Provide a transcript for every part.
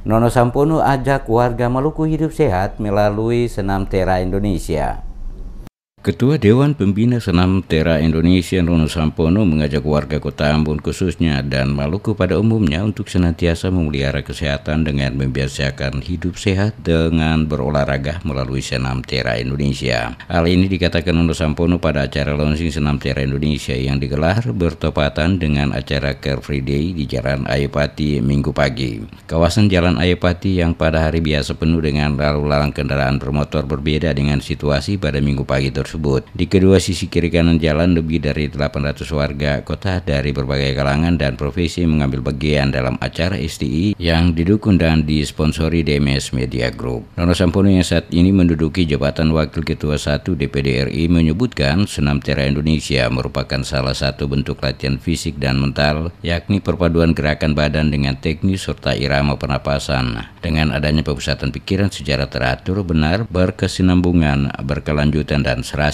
Nono Sampono ajak warga Maluku hidup sehat melalui Senam Tera Indonesia. Ketua Dewan Pembina Senam Tera Indonesia Nono Sampono mengajak warga Kota Ambon khususnya dan Maluku pada umumnya untuk senantiasa memelihara kesehatan dengan membiasakan hidup sehat dengan berolahraga melalui Senam Tera Indonesia. Hal ini dikatakan Nono Sampono pada acara launching Senam Tera Indonesia yang digelar bertepatan dengan acara Care Free Day di Jalan Ayopati Minggu pagi. Kawasan Jalan Ayopati yang pada hari biasa penuh dengan lalu lalang kendaraan bermotor berbeda dengan situasi pada Minggu pagi tersebut. Di kedua sisi kiri kanan jalan lebih dari 800 warga kota dari berbagai kalangan dan profesi mengambil bagian dalam acara STI yang didukung dan disponsori DMS Media Group. Nono Sampono yang saat ini menduduki jabatan Wakil Ketua 1 DPD RI menyebutkan Senam Tera Indonesia merupakan salah satu bentuk latihan fisik dan mental, yakni perpaduan gerakan badan dengan teknis serta irama pernapasan. Dengan adanya pemusatan pikiran secara teratur, benar, berkesinambungan, berkelanjutan dan serasi.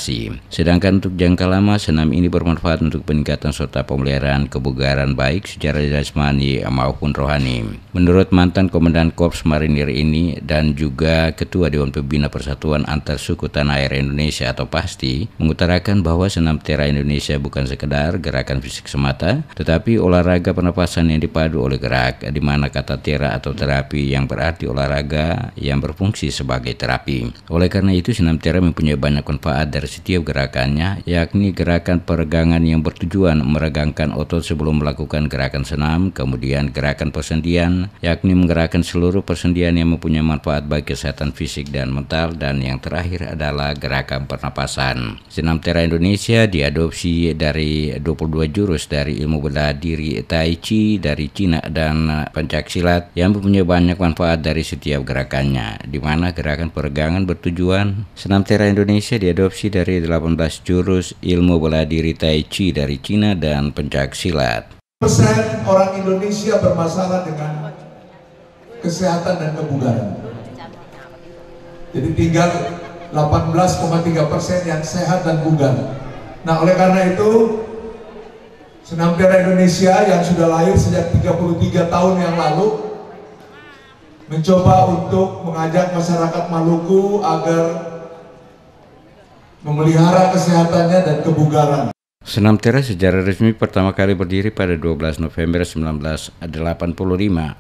Sedangkan untuk jangka lama, senam ini bermanfaat untuk peningkatan serta pemeliharaan kebugaran baik secara jasmani maupun rohani. Menurut mantan Komandan Korps Marinir ini dan juga Ketua Dewan Pembina Persatuan Antar Suku Tanah Air Indonesia atau PASTI, mengutarakan bahwa Senam Tera Indonesia bukan sekedar gerakan fisik semata, tetapi olahraga pernapasan yang dipadu oleh gerak, di mana kata tera atau terapi yang berarti olahraga yang berfungsi sebagai terapi. Oleh karena itu, Senam Tera mempunyai banyak manfaat dari setiap gerakannya, yakni gerakan peregangan yang bertujuan meregangkan otot sebelum melakukan gerakan senam, kemudian gerakan persendian, yakni menggerakkan seluruh persendian yang mempunyai manfaat bagi kesehatan fisik dan mental, dan yang terakhir adalah gerakan pernapasan. Senam Tera Indonesia diadopsi dari 22 jurus dari ilmu bela diri Tai Chi dari Cina dan pencaksilat yang mempunyai banyak manfaat dari setiap gerakannya, di mana gerakan peregangan bertujuan. Senam Tera Indonesia diadopsi dari 18 jurus ilmu bela diri Tai Chi dari Cina dan pencaksilat. Persen orang Indonesia bermasalah dengan kesehatan dan kebugaran. Jadi tinggal 18,3% yang sehat dan bugar. Nah, oleh karena itu Senam Tera Indonesia yang sudah lahir sejak 33 tahun yang lalu mencoba untuk mengajak masyarakat Maluku agar memelihara kesehatannya dan kebugaran. Senam Tera secara resmi pertama kali berdiri pada 12 November 1985.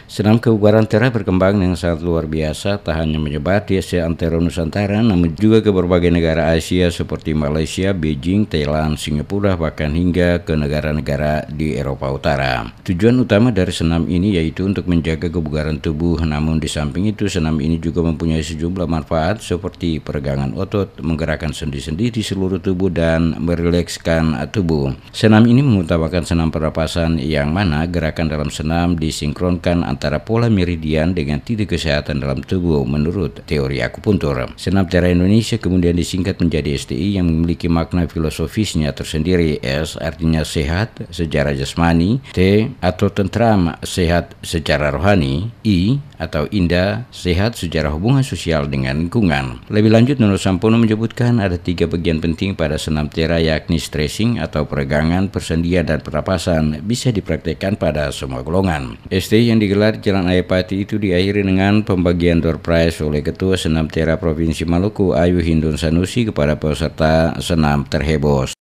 Senam kebugaran Tera berkembang dengan sangat luar biasa, tak hanya menyebar di Asia antero Nusantara, namun juga ke berbagai negara Asia seperti Malaysia, Beijing, Thailand, Singapura, bahkan hingga ke negara-negara di Eropa Utara. Tujuan utama dari senam ini yaitu untuk menjaga kebugaran tubuh, namun di samping itu senam ini juga mempunyai sejumlah manfaat seperti peregangan otot, menggerakkan sendi-sendi di seluruh tubuh, dan merilekskan tubuh. Senam ini mengutamakan senam pernapasan yang mana gerakan dalam senam disinkronkan antara pola meridian dengan titik kesehatan dalam tubuh menurut teori akupuntur. Senam Tera Indonesia kemudian disingkat menjadi STI yang memiliki makna filosofisnya tersendiri. S artinya sehat secara jasmani, T atau tentram sehat secara rohani, I atau indah sehat secara hubungan sosial dengan lingkungan. Lebih lanjut, Nono Sampono menyebutkan ada 3 bagian penting pada Senam Tera, yakni stretching atau peregangan, persendian, dan pernapasan, bisa dipraktekkan pada semua golongan. STI yang digelar di Jalan Ayopati itu diakhiri dengan pembagian door prize oleh Ketua Senam Tera Provinsi Maluku Ayu Hindun Sanusi kepada peserta senam terheboh.